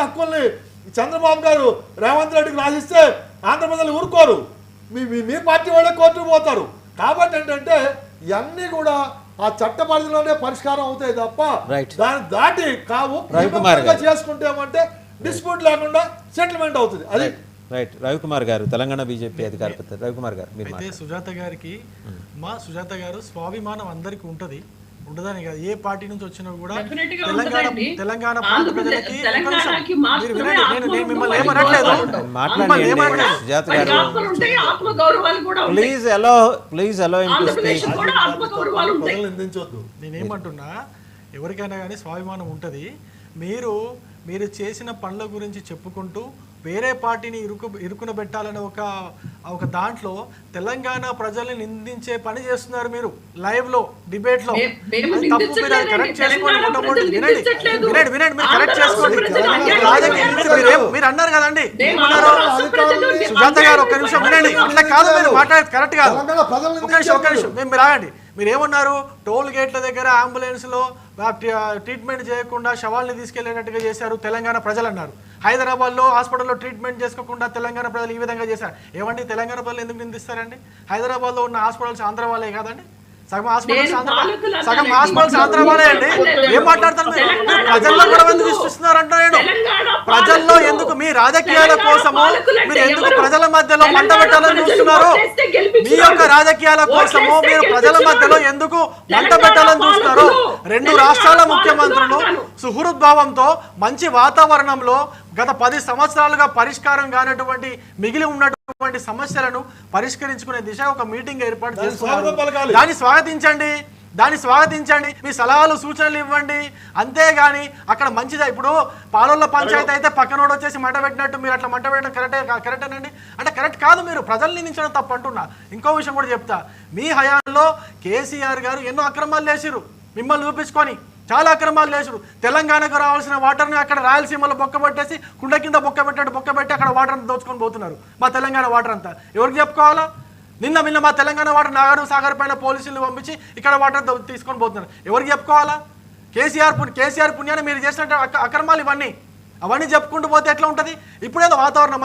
హక్కుల్ని చంద్రబాబు గారు రేవంత్ రెడ్డికి రాసిస్తే ఆంధ్రప్రదేశ్ ఊరుకోరు, మీ పార్టీ వాళ్ళే కోర్టుకు పోతారు. కాబట్టి ఏంటంటే ఇవన్నీ కూడా ఆ చట్ట పరిధిలోనే పరిష్కారం అవుతాయి తప్ప దాన్ని దాటి కావు. చేసుకుంటే ఏమంటే డిస్ప్యూట్ లేకుండా సెటిల్మెంట్ అవుతుంది. అది రైట్. రవికుమార్ గారు, తెలంగాణ బీజేపీ అధికార ప్రతినిధి రవికుమార్ గారు, మీరు సుజాత గారికి సుజాత గారు స్వాభిమానం అందరికీ ఉంటది, ఉండదని కాదు, ఏ పార్టీ నుంచి వచ్చినా కూడా తెలంగాణ ప్రాంత ప్రజలకి మిమ్మల్ని ఏమనట్లేదు, నేనేమంటున్నా ఎవరికైనా కానీ స్వాభిమానం ఉంటది. మీరు చేసిన పనుల గురించి చెప్పుకుంటూ వేరే పార్టీని ఇరుకున పెట్టాలని ఒక దాంట్లో తెలంగాణ ప్రజల్ని నిందించే పని చేస్తున్నారు మీరు లైవ్ లో డిబేట్ లో. తప్పు మీరు కరెక్ట్ చేసుకోండి, వినండి మీరు కరెక్ట్ చేసుకోండి. మీరు అన్నారు కదండి సుజాత గారు, ఒక్క నిమిషం వినండి, అట్లా కాదు మీరు మాట్లాడేది కరెక్ట్ కాదు. ఒక్క నిమిషం మీరు ఆగండి. మీరు ఏమన్నారు, టోల్ గేట్ల దగ్గర అంబులెన్స్ లో ట్రీట్మెంట్ చేయకుండా శవాల్ని తీసుకెళ్లేటట్టుగా చేశారు తెలంగాణ ప్రజలు అన్నారు. హైదరాబాద్ లో హాస్పిటల్లో ట్రీట్మెంట్ చేసుకోకుండా తెలంగాణ ప్రజలు ఈ విధంగా చేశారు. ఏమండి తెలంగాణ ప్రజలు ఎందుకు నిందిస్తారండి? హైదరాబాద్ లో ఉన్న హాస్పిటల్స్ ఆంధ్ర వాళ్ళే కాదండి, సగం హాస్పిటల్స్ ఆంధ్ర వాళ్ళే అండి. ఏం మాట్లాడతారు మీరు? ప్రజల్లో కూడా ఎందుకు సృష్టిస్తున్నారు అంటారు. ప్రజల్లో ఎందుకు మీ రాజకీయాల కోసము మీరు ఎందుకు ప్రజల మధ్యలో మంట పెట్టాలని చూస్తున్నారు? మీ యొక్క రాజకీయాల కోసము మీరు ప్రజల మధ్యలో ఎందుకు మంట పెట్టాలని చూస్తున్నారు? 2 రాష్ట్రాల ముఖ్యమంత్రులు సుహృద్భావంతో మంచి వాతావరణంలో గత 10 సంవత్సరాలుగా పరిష్కారం కానటువంటి మిగిలి ఉన్నటువంటి సమస్యలను పరిష్కరించుకునే దిశ ఒక మీటింగ్ ఏర్పాటు చేసుకోవాలి. దాన్ని స్వాగతించండి, మీ సలహాలు సూచనలు ఇవ్వండి. అంతేగాని అక్కడ మంచిదా, ఇప్పుడు పాలొల్ల పంచాయతీ అయితే పక్కనోడు వచ్చేసి మంట పెట్టినట్టు మీరు అట్లా మంట పెట్టడం కరెక్టేనండి అంటే కరెక్ట్ కాదు. మీరు ప్రజల్ని నిందించడం తప్పు అంటున్నా. ఇంకో విషయం కూడా చెప్తా, మీ హయాంలో కేసీఆర్ గారు ఎన్నో అక్రమాలు చేసిరు, మిమ్మల్ని చూపించుకొని చాలా అక్రమాలు చేసారు. తెలంగాణకు రావాల్సిన వాటర్ని అక్కడ రాయలసీమలో బొక్కబట్టేసి కుండ కింద బొక్కబెట్టి అక్కడ వాటర్ అంతా దోచుకొని పోతున్నారు. మా తెలంగాణ వాటర్ అంతా ఎవరికి చెప్పుకోవాలా? నిన్న మా తెలంగాణ వాటర్ నాగార్జున సాగర్ పైన పోలీసులను పంపించి ఇక్కడ వాటర్ తీసుకొని పోతున్నారు. ఎవరికి చెప్పుకోవాలా? కేసీఆర్ పుణ్యాన్ని మీరు చేసిన అక్రమాలు అవన్నీ చెప్పుకుంటూ పోతే ఎట్లా ఉంటుంది? ఇప్పుడేదో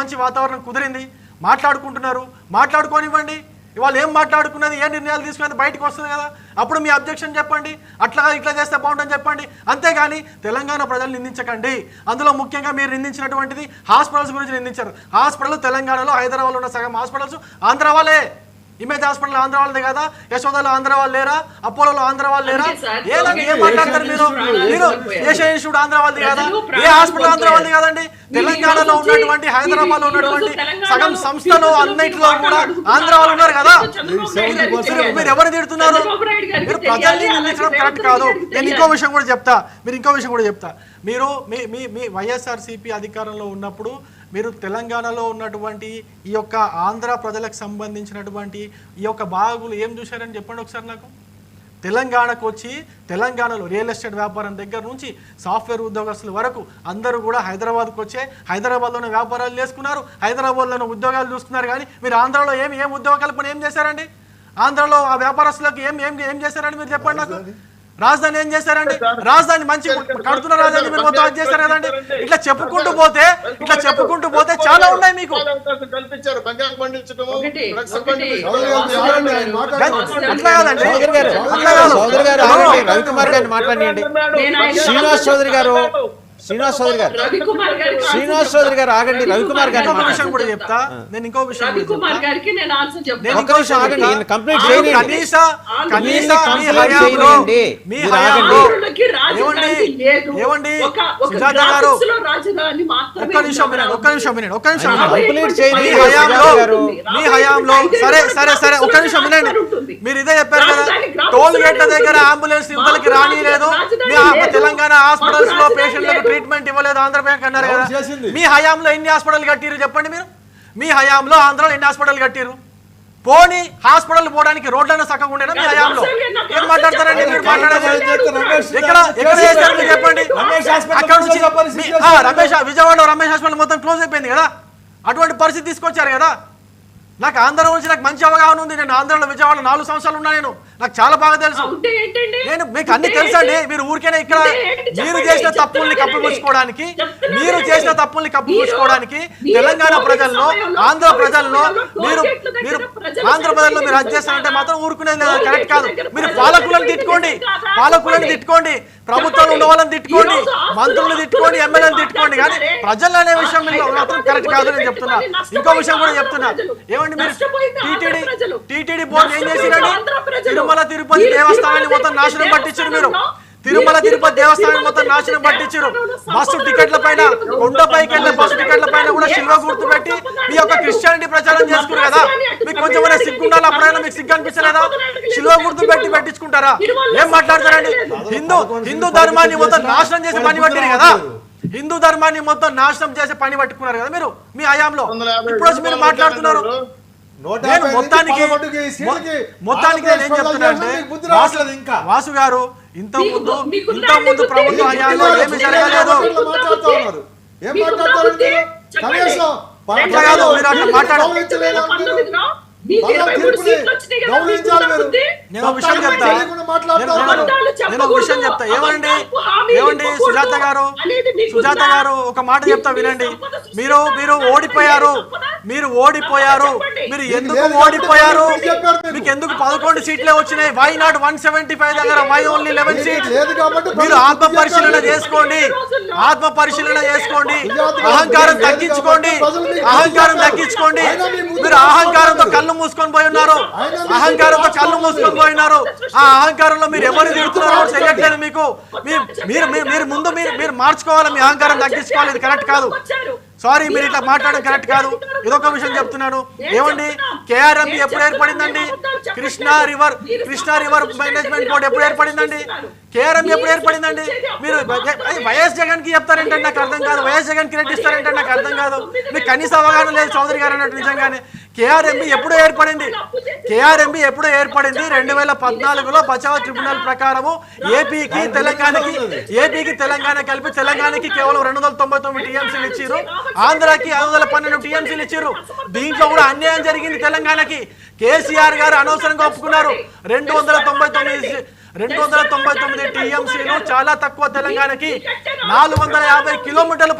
మంచి వాతావరణం కుదిరింది, మాట్లాడుకుంటున్నారు, మాట్లాడుకోనివ్వండి. ఇవాళ ఏం మాట్లాడుకున్నది, ఏ నిర్ణయాలు తీసుకున్నది బయటకు వస్తుంది కదా, అప్పుడు మీ అబ్జెక్షన్ చెప్పండి, ఇట్లా చేస్తే బాగుంటుందని చెప్పండి. అంతేగాని తెలంగాణ ప్రజలు నిందించకండి. అందులో ముఖ్యంగా మీరు నిందించినటువంటిది హాస్పిటల్స్ గురించి నిందించారు. హాస్పిటల్ తెలంగాణలో హైదరాబాద్లో ఉన్న సగం హాస్పిటల్స్ ఆంధ్ర వాళ్ళే. ఇమేజ్ హాస్పిటల్ ఆంధ్ర వాళ్ళది కదా, యశోదలో ఆంధ్ర వాళ్ళు లేరా, అపోలోలో ఆంధ్ర వాళ్ళు లేరా? ఏం మాట్లాడతారు మీరు? ఏషియన్ ఇన్స్టిట్యూట్ ఆంధ్ర వాళ్ళది కదా, ఏ హాస్పిటల్ ఆంధ్ర వాళ్ళది కాదండి. తెలంగాణలో ఉన్నటువంటి హైదరాబాద్ లో ఉన్నటువంటి సగం సంస్థలు అన్నింటిలో కూడా ఆంధ్ర వాళ్ళు ఉన్నారు కదా. మీరు ఎవరు తిడుతున్నారు? మీరు ప్రజల్ని నిందించడం కరెక్ట్ కాదు. నేను ఇంకో విషయం కూడా చెప్తా. మీరు మీ వైఎస్ఆర్సీపీ అధికారంలో ఉన్నప్పుడు మీరు తెలంగాణలో ఉన్నటువంటి ఈ యొక్క ఆంధ్ర ప్రజలకు సంబంధించినటువంటి ఈ యొక్క బాగులు ఏం చూశారని చెప్పండి ఒకసారి నాకు. తెలంగాణకు వచ్చి తెలంగాణలో రియల్ ఎస్టేట్ వ్యాపారం దగ్గర నుంచి సాఫ్ట్వేర్ ఉద్యోగస్తుల వరకు అందరూ కూడా హైదరాబాద్కు వచ్చే హైదరాబాద్లోనే వ్యాపారాలు చేసుకున్నారు, హైదరాబాద్లోనే ఉద్యోగాలు చూస్తున్నారు. కానీ మీరు ఆంధ్రాలో ఏం ఉద్యోగ కల్పన ఏం చేశారండి? ఆంధ్రాలో ఆ వ్యాపారస్తులకు ఏం చేశారండి మీరు చెప్పండి నాకు. రాజధాని ఏం చేశారండి? రాజధాని మంచి కడుతున్న రాజధాని మీరు మొత్తం అది చేశారు కదండి. ఇట్లా చెప్పుకుంటూ పోతే చాలా ఉన్నాయి మీకు. అట్లా కాదండి, రవికుమార్ గారిని మాట్లాడండి. శ్రీనివాస్ చౌదరి గారు ఆగండి. రవికుమార్ గారి విషయం కూడా చెప్తా. నేను ఇంకో విషయం మీరు ఇదే చెప్పారు కదా, టోల్ గేట్ల దగ్గర అంబులెన్స్ ఇవ్వడానికి రానిలేదు, తెలంగాణ హాస్పిటల్స్ లో పేషెంట్లకు ట్రీట్మెంట్ ఇవ్వలేదు ఆంధ్ర బ్యాంక్ అన్నారు కదా. మీ హయాంలో ఎన్ని హాస్పిటల్ కట్టిరు చెప్పండి మీరు? మీ హయాంలో ఆంధ్రలో ఎన్ని హాస్పిటల్ కట్టిరు? పోనీ హాస్పిటల్ పోవడానికి రోడ్లైనా సగం ఉండేనా మీ హయాంలో? ఏం మాట్లాడతారండి మీరు? ఎక్కడ చేస్తారు మీరు చెప్పండి? అక్కడ నుంచి విజయవాడలో రమేష్ హాస్పిటల్ మొత్తం క్లోజ్ అయిపోయింది కదా, అటువంటి పరిస్థితి తీసుకొచ్చారు కదా. నాకు ఆంధ్ర గురించి నాకు మంచి అవగాహన ఉంది. నేను ఆంధ్రలో విజయవాడ 4 సంవత్సరాలు ఉన్నా. నాకు చాలా బాగా తెలుసు. నేను మీకు అన్ని తెలుసండి. మీరు ఊరికేనే ఇక్కడ మీరు చేసిన తప్పుల్ని కప్పిపుచ్చుకోవడానికి తెలంగాణ ప్రజల్లో ఆంధ్ర ప్రజల్లో మీరు ఆంధ్ర ప్రజల్లో మీరు అది చేస్తారంటే మాత్రం ఊరుకునేది లేదు. కరెక్ట్ కాదు. మీరు పాలకులను తిట్టుకోండి, ప్రభుత్వంలో ఉన్న వాళ్ళని తిట్టుకోండి, మంత్రులను తిట్టుకోండి, ఎమ్మెల్యేలు తిట్టుకోండి, కానీ ప్రజలు అనే విషయం మాత్రం కరెక్ట్ కాదు. నేను చెప్తున్నా. ఇంకో విషయం కూడా చెప్తున్నా. ఏమండి మీరు టీటీడీ బోర్డు ఏం చేసిరండి? తిరుమల తిరుపతి దేవస్థానాన్ని మొత్తం నాశనం పట్టించారు. మీరు తిరుమల తిరుపతి దేవస్థానాన్ని మొత్తం నాశనం పట్టించారు. బస్సు టికెట్ల పైన, కొండపైకి వెళ్ళే బస్సు టికెట్ల పైన కూడా శిల్వ గుర్తు పెట్టి మీ యొక్క క్రిస్టియానిటీ ప్రచారం చేసుకున్నారు కదా. మీకు కొంచెం సిగ్గుండాలి. అప్పుడైనా మీకు సిగ్గు అనిపించలేదా? శిల్వ గుర్తు పెట్టి పెట్టించుకుంటారా? ఏం మాట్లాడతారండి? హిందూ ధర్మాన్ని మొత్తం నాశనం చేసి పని పట్టిరు కదా. హిందూ ధర్మాన్ని మొత్తం నాశనం చేసి పని పట్టుకున్నారు కదా మీరు మీ హయాంలో. ఇప్పుడు వచ్చి మీరు మాట్లాడుతున్నారు. మొత్తానికి నేను ఏం చెప్తున్నా అంటే వాసు గారు ఇంత ముందు ప్రభుత్వ హయాంలో ఏమి జరగలేదు. అట్లా కాదు, మీరు అట్లా మాట్లాడారు. నేను విషయం చెప్తా. ఏమండి సుజాత గారు ఒక మాట చెప్తా వినండి. మీరు ఓడిపోయారు. మీరు ఎందుకు ఓడిపోయారు? మీకు ఎందుకు 11 సీట్లే వచ్చినాయి? వై నాట్ 175 దగ్గర? Why only 11 seats? మీరు ఆత్మ పరిశీలన చేసుకోండి. అహంకారం తగ్గించుకోండి. మీరు అహంకారంతో కళ్ళు మూసుకొని పోయి ఉన్నారు. ఆ అహంకారంలో మీరు ఎవరు తిరుగుతున్నారో తెలియట్లేదు మీకు. మీరు మార్చుకోవాలి. మీ అహంకారం తగ్గించుకోవాలి. ఇది కరెక్ట్ కాదు. సారీ, మీరు ఇట్లా మాట్లాడడం కరెక్ట్ కాదు. ఇదొక విషయం చెప్తున్నాను. ఏమండి KRM ఎప్పుడు ఏర్పడిందండి? కృష్ణా రివర్ మేనేజ్మెంట్ బోర్డు ఎప్పుడు ఏర్పడిందండి? KRM ఎప్పుడు ఏర్పడిందండి? మీరు వైఎస్ జగన్ కి చెప్తారంటే నాకు అర్థం కాదు. వైఎస్ జగన్ క్రెడిట్ ఇస్తారంటే నాకు అర్థం కాదు. మీకు కనీస అవగాహన లేదు చౌదరి గారు అన్నట్టు. నిజంగానే KRM ఎప్పుడు ఏర్పడింది? 2014లో బచావ్ ట్రిబ్యునల్ ప్రకారము ఏపీకి తెలంగాణ కలిపి తెలంగాణకి కేవలం 299 టీఎంసీలు ఇచ్చారు. ఆంధ్రాకి 512 టీఎంసీలు ఇచ్చారు. దీంట్లో కూడా అన్యాయం జరిగింది తెలంగాణకి. కేసీఆర్ గారు అనవసరంగా ఒప్పుకున్నారు. 299 టీఎంసీలు చాలా తక్కువ తెలంగాణకి. 450 కిలోమీటర్లు